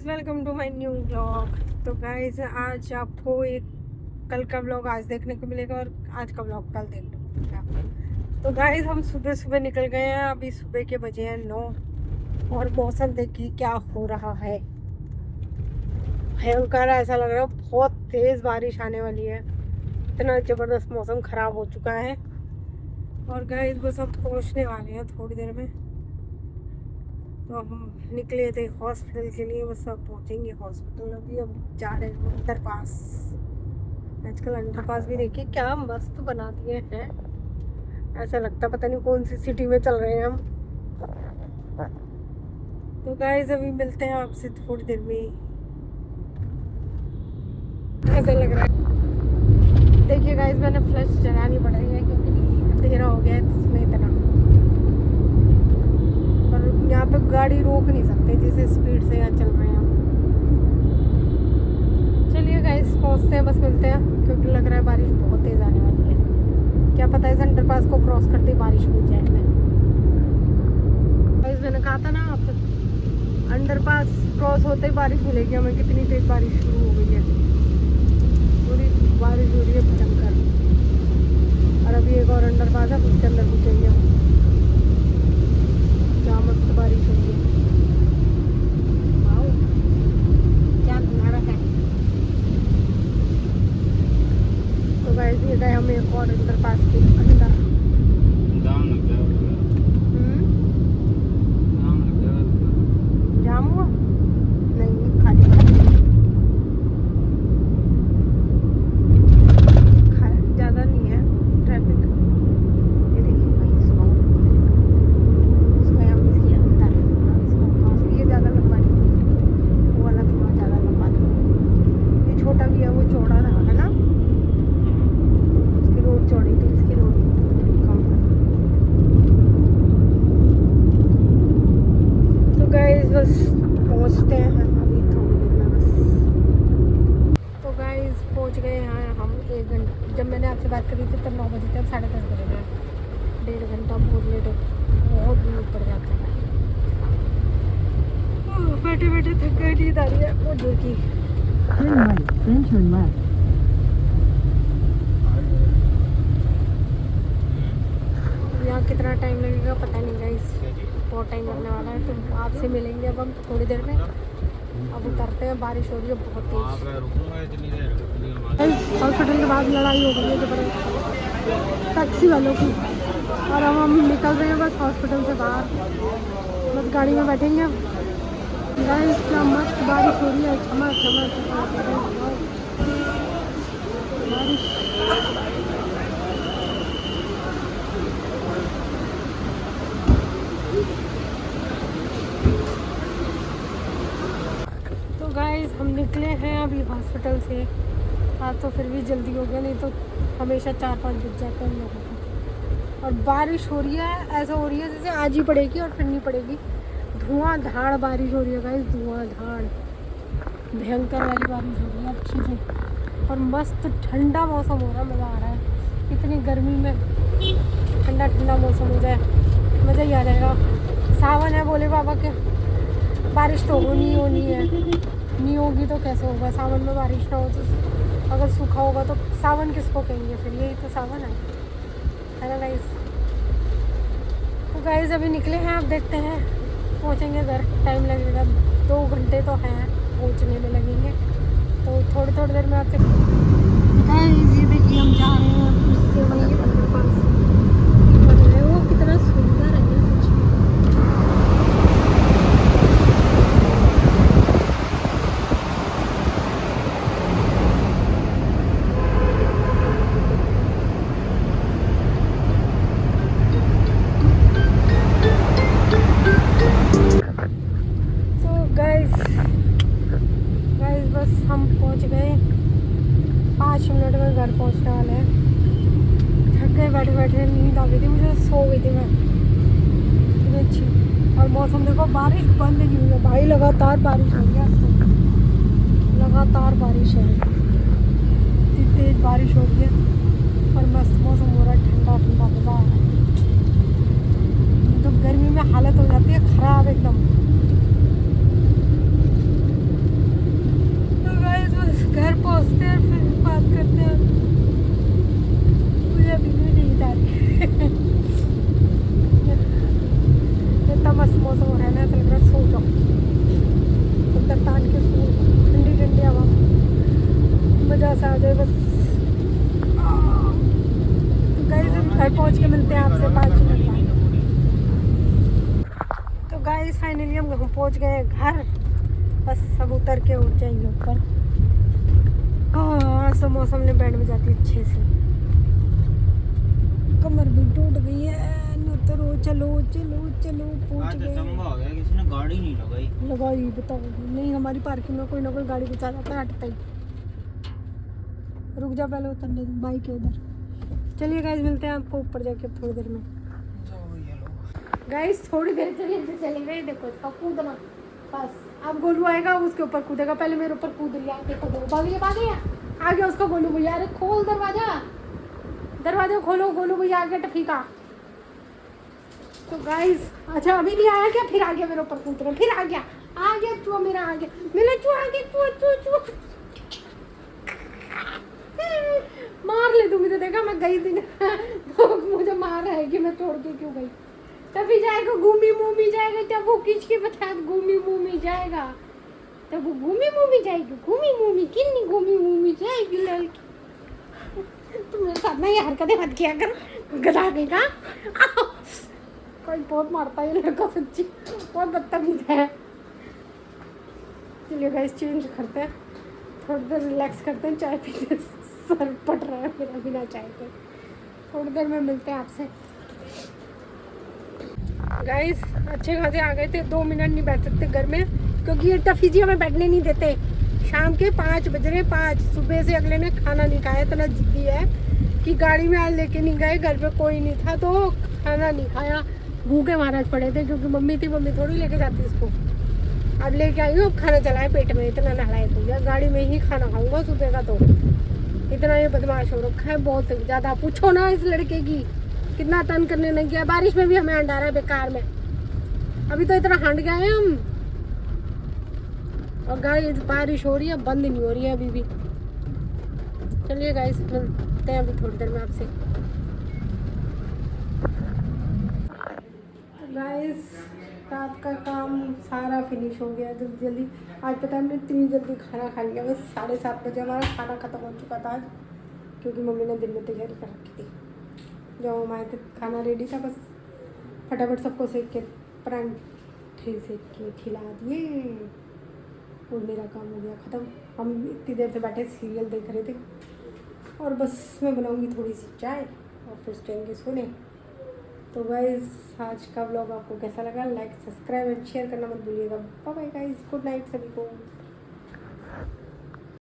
Guys welcome to my new vlog. तो guys आज आपको एक कल का व्लॉग आज देखने को मिलेगा और आज का व्लॉग कल देखने को मिलेगा। तो गाइस हम सुबह सुबह निकल गए हैं। अभी सुबह के बजे हैं 9 और मौसम देखिए क्या हो रहा है, भयंकर। ऐसा लग रहा है बहुत तेज बारिश आने वाली है, इतना ज़बरदस्त मौसम ख़राब हो चुका है। और गाइस बस हम पहुँचने वाले हैं थोड़ी देर में। तो हम निकले थे हॉस्पिटल के लिए, बस अब पहुँचेंगे हॉस्पिटल। अभी हम जा रहे हैं अंडर पास। आजकल अंडर पास भी देखिए क्या मस्त बना दिए हैं, ऐसा लगता पता नहीं कौन सी सिटी में चल रहे हैं हम। तो गाइस अभी मिलते हैं आपसे थोड़ी देर में। ऐसा लग रहा है देखिए गाइस मैंने फ्लैश जलानी पड़ रही है क्योंकि अंधेरा हो गया है इसमें इतना। यहाँ पे गाड़ी रोक नहीं सकते जिस स्पीड से यहाँ चल रहे हैं हम। चलिए गाइस पहुँचते हैं, बस मिलते हैं क्योंकि लग रहा है बारिश बहुत तेज़ आने वाली है। क्या पता है अंडरपास को क्रॉस करते ही बारिश मिल जाए हमें। गाइस मैंने कहा था ना आप अंडरपास क्रॉस होते ही बारिश मिलेगी हमें। कितनी तेज़ बारिश शुरू हो गई है, पूरी बारिश हो रही है भयंकर। और अभी एक और अंडरपास है उसके अंदर घुसेंगे हम। क्या मस्त बारिश हो रही है, वाओ क्या नज़ारा है। तो गाइस ये गए हम एक और अंडरपास के अंदर। जाम हुआ नहीं, खाली ज़्यादा नहीं है ट्रैफिक। ये देखिए भाई इसको हम इसके अंदर इसको ये ज़्यादा लंबा नहीं, वो वाला थोड़ा ज़्यादा लंबा था। ये छोटा भी है, वो चौड़ा रहा है ना, उसकी रोड चौड़ी थी, इसकी रोड कम है। तो गाइस बस पहुंचते हैं अभी थोड़ी देर में बस। तो गाइस पहुंच गए हैं हम 1 घंटे। जब मैंने आपसे बात करी थी तब 9 बजे थे, अब 10:30 बजे गए। 1.5 घंटा बहुत लेट हो, बहुत दूर पड़ जाता है। बैठे बैठे थक गई, नींद आ रही है बहुत जोर की। यहाँ कितना टाइम लगेगा पता नहीं गाइस, बहुत टाइम लगने वाला है। तो आपसे मिलेंगे अब हम थोड़ी देर में। अब उतरते हैं, बारिश हो रही है बहुत तेज। हॉस्पिटल के बाद लड़ाई हो गई है जबरदस्त टैक्सी वालों की, और अब हम निकल रहे हैं बस हॉस्पिटल से बाहर। बस गाड़ी में बैठेंगे अब। गाइस क्या मस्त बारिश हो रही है, झमा झमा झमा बारिश। तो गाइस हम निकले हैं अभी हॉस्पिटल से। आज तो फिर भी जल्दी हो गया, नहीं तो हमेशा 4-5 बज जाते हैं हम लोगों को। और बारिश हो रही है, ऐसा हो रही है जैसे आज ही पड़ेगी और फिर नहीं पड़ेगी। धुआंधार बारिश हो रही है गाइस, धुआंधार भयंकर वाली बारिश हो रही है अच्छी से। और मस्त ठंडा मौसम हो रहा है, मज़ा आ रहा है। इतनी गर्मी में ठंडा ठंडा मौसम हो जाए मज़ा ही आ जाएगा। सावन है बोले बाबा के, बारिश तो होनी है, नहीं होगी तो कैसे होगा। सावन में बारिश ना हो तो अगर सूखा होगा तो सावन किसको कहेंगे फिर, यही तो सावन है ना गाइस। तो गाइस अभी निकले हैं, आप देखते हैं पहुंचेंगे घर, टाइम लगेगा 2 घंटे तो हैं पहुंचने में लगेंगे। तो थोड़ी देर में आपसे ये देखिए हम जा रहे हैं उससे वहीं अंदर पास। वो कितना सुंदर है सच में। बस हम पहुंच गए, 5 मिनट में घर पहुंचने वाले हैं। थक गए बैठे बैठे, नींद आ गई थी मुझे, सो गई थी मैं इतनी अच्छी। और मौसम देखो, बारिश बंद नहीं हुई है भाई, लगातार बारिश हो रही है। लगातार बारिश है, इतनी तेज़ बारिश हो रही है और मस्त मौसम हो रहा है, ठंडा ठंडा मज़ा आ रहा है। तो गर्मी में हालत हो जाती है ख़राब एकदम। बस। तो गाइस अभी घर पहुंच के मिलते हैं आपसे 5 मिनट बाद। तो गाइस फाइनली हम पहुंच गए हैं घर। बस सब उतर के उठ जाएंगे ऊपर। हाँ आज तो मौसम ने बैंड बजाती अच्छे से। कमर भी टूट गई है। उतरो चलो चलो चलो पहुंच गए। हो गया, किसी ने गाड़ी नहीं लगाई बताओ। नहीं हमारी पार्किंग में कोई ना कोई गाड़ी घुसा जाता है हटता ही। रुक जा पहले उतरने दो, बाइक है उधर। चलिए गाइस मिलते हैं आपको ऊपर जाके थोड़ी देर में। गाइस थोड़ी देर के लिए चले गए। देखो इसका कूदना बस। अब गोलू आएगा उसके ऊपर कूदेगा। पहले मेरे ऊपर कूद लिया। देखो भागिए आ गया उसका गोलू भैया। अरे खोल दरवाजा खोलो। गोलू भैया आ गया टफीका। तो गाइस अच्छा अभी नहीं आया क्या? फिर आ गया मेरे ऊपर कूदना। फिर आ गया चूहा मेरा आ गया चूहा। मार ले तुम। तो देखा मैं गई थी ना तो मुझे मार है कि मैं छोड़ के क्यों गई। तभी जाएगा घूमी जाएगा। तब वो खींच के बता घूमी जाएगा। तब वो घूमी जाएगी। कितनी घूमी जाएगी लड़की। तुम मेरे साथ ना ये हरकतें मत किया कर। गधा देगा कोई बहुत मारता है लड़का। सच्ची बहुत बदतमीज है। चलिए गाइस चेंज करते हैं। थोड़ी देर रिलैक्स करते हैं। चाय पीते। सर पट रहा है मेरा बिना चाय के। थोड़ी देर में मिलते हैं आपसे। गाइस अच्छे खासे आ गए थे। 2 मिनट नहीं बैठ सकते घर में क्योंकि ये टफी जी हमें बैठने नहीं देते। शाम के 5 बज रहे। 5 सुबह से अगले ने खाना नहीं खाया। इतना जिद्दी है कि गाड़ी में आज लेके नहीं गए। घर पे कोई नहीं था तो खाना नहीं खाया। भूखे महाराज पड़े थे क्योंकि मम्मी थी। मम्मी थोड़ी लेके जाती इसको। अब लेके आई हूँ। अब खाना चला है पेट में। इतना नहालायक हो गया। गाड़ी में ही खाना खाऊंगा सुबह का। तो इतना ये बदमाश हो रखा है बहुत ज़्यादा। पूछो ना इस लड़के की कितना तंग करने लग गया। बारिश में भी हमें हंडा रहा है बेकार में। अभी तो इतना हंड गए हैं हम। और गाड़ी बारिश हो रही है बंद नहीं हो रही है अभी भी। चलिए गाइस मिलते हैं अभी थोड़ी देर में आपसे। गाइस रात का काम सारा फिनिश हो गया जल्दी। आज पता है हमने इतनी जल्दी खाना खा लिया। बस 7:30 बजे हमारा खाना ख़त्म हो चुका था आज क्योंकि मम्मी ने दिन में तैयारी कर रखी थी। जब हम आए थे खाना रेडी था। बस फटाफट सबको सेक के परांठे सेक के खिला दिए और मेरा काम हो गया ख़त्म। हम इतनी देर से बैठे सीरियल देख रहे थे। और बस मैं बनाऊंगी थोड़ी सी चाय और फिर जाएंगे सोने। तो गाइस आज का व्लॉग आपको कैसा लगा? लाइक सब्सक्राइब एंड शेयर करना मत भूलिएगा। Bye bye guys. Good night सभी को।